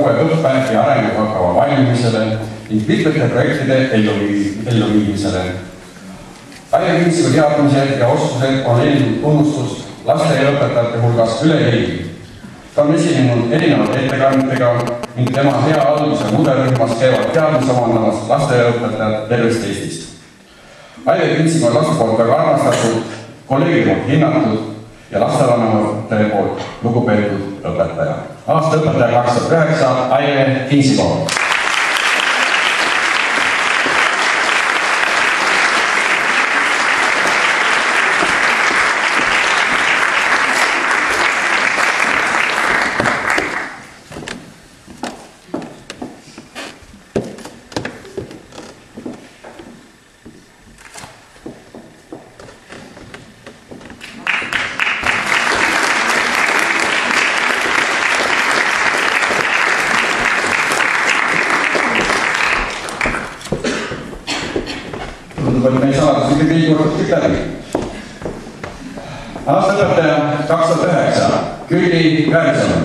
uue õppe- ja arengukava valmimisele ning mitmete projektide elluviimisele. Aire Kintsiku teadmised ja oskused on leidnud tunnustust lasteaiaõpetajate hulgas üle riigi. Ta on esinenud erinevate ettekannetega ning tema hea alguse mudelrühmas käivad teadmisi omandamas lasteaiaõpetajad tervest Eestist. Aire Kintsik on laste poolt väga armastatud, kolleegide poolt hinnatud ja lastevanemate poolt lugupeetud õpetaja. Aasta õpetaja 2009, Aire Kintsik. Me ei saa seda kõik läbi. Aasta õpetaja 2009, Külli Kärson.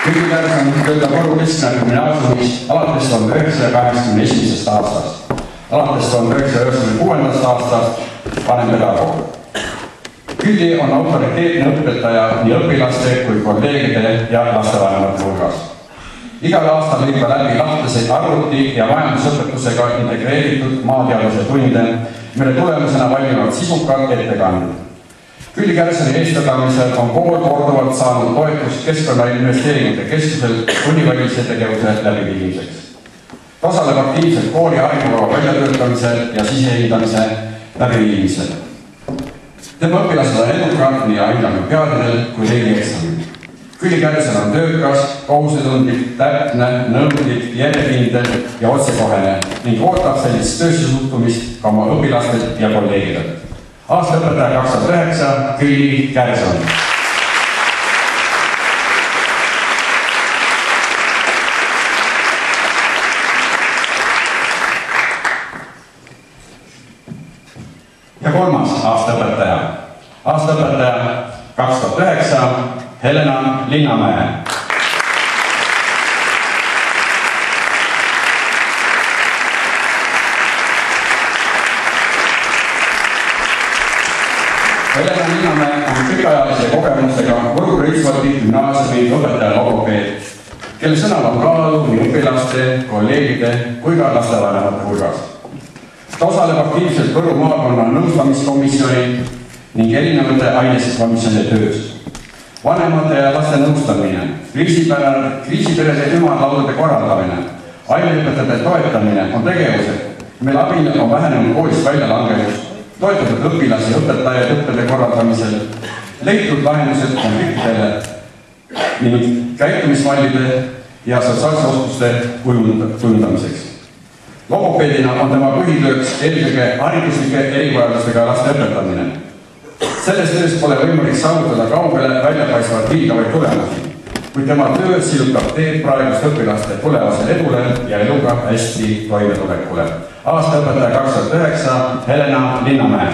Külli Kärson töötab Võru Keskkooli gümnaasiumis alates 1981. aastast. Alates 1996. aastast vanempedagoog. Külli on autoriteetne õpetaja nii õpilaste kui kolleegide ja lastevanemate hulgas. Igal aastal viib ta läbi lahtiseid arvuti- ja majandusõpetusega integreeritud maateaduse tunde, mille tulemusena valmivad sisukad ettekanded. Külli Kärsoni eestvedamisel on kool korduvalt saanud toetust Keskkonnainvesteeringute Keskuselt univälise tegevuse läbiviimiseks. Ta osaleb aktiivselt kooli arengukava väljatöötamisel ja sisehindamise läbiviimisel. Tema õpilased on edukad nii aineolümpiaadidel kui riigieksamil. Külli Kärson on töökas, kohusetundlik, täpne, nõudlik, järjekindel ja otsekohene ning ootab sellist töössusuhtumist ka oma õpilastelt ja kolleegidelt. Aasta õpetaja 2009, Külli Kärson. Ja kolmas aastaõpetaja. Aastaõpetaja 2009, Helena Linnamäe. Helena Linnamäe on pikaajalise kogemusega Võru Reisvaldi gümnaasiumi õpetaja logopeed, kelle sõnal on kaalu nii õpilaste, kolleegide kui ka lastevanemate hulgas. Ta osaleb aktiivselt Võru maakonna nõustamiskomisjoni ning erinevate aineseskomisjonide töös. Vanemate ja laste nõustamine, kriisiperede ümarlaudade korraldamine, aineõpetajate toetamine on tegevused, mille abil on vähenenud koolist väljalangevus, toetatud õpilasi ja õpetajaid õppede korraldamisel, leitud lahendused konfliktidele ning käitumismallide ja sotsiaalse oskuste kujundamiseks. Logopeedina on tema põhitööks eelkõige hariduslike erivajadustega laste õpetamine. Selles töös pole võimalik saavutada kaugele väljapaistvat hiilgavaid tulemusi, kuid tema töö sillutab teed praeguste õpilaste tulevasele edule ja eluga hästi toimetulekule. Aasta õpetaja 2009, Helena Linnamäe.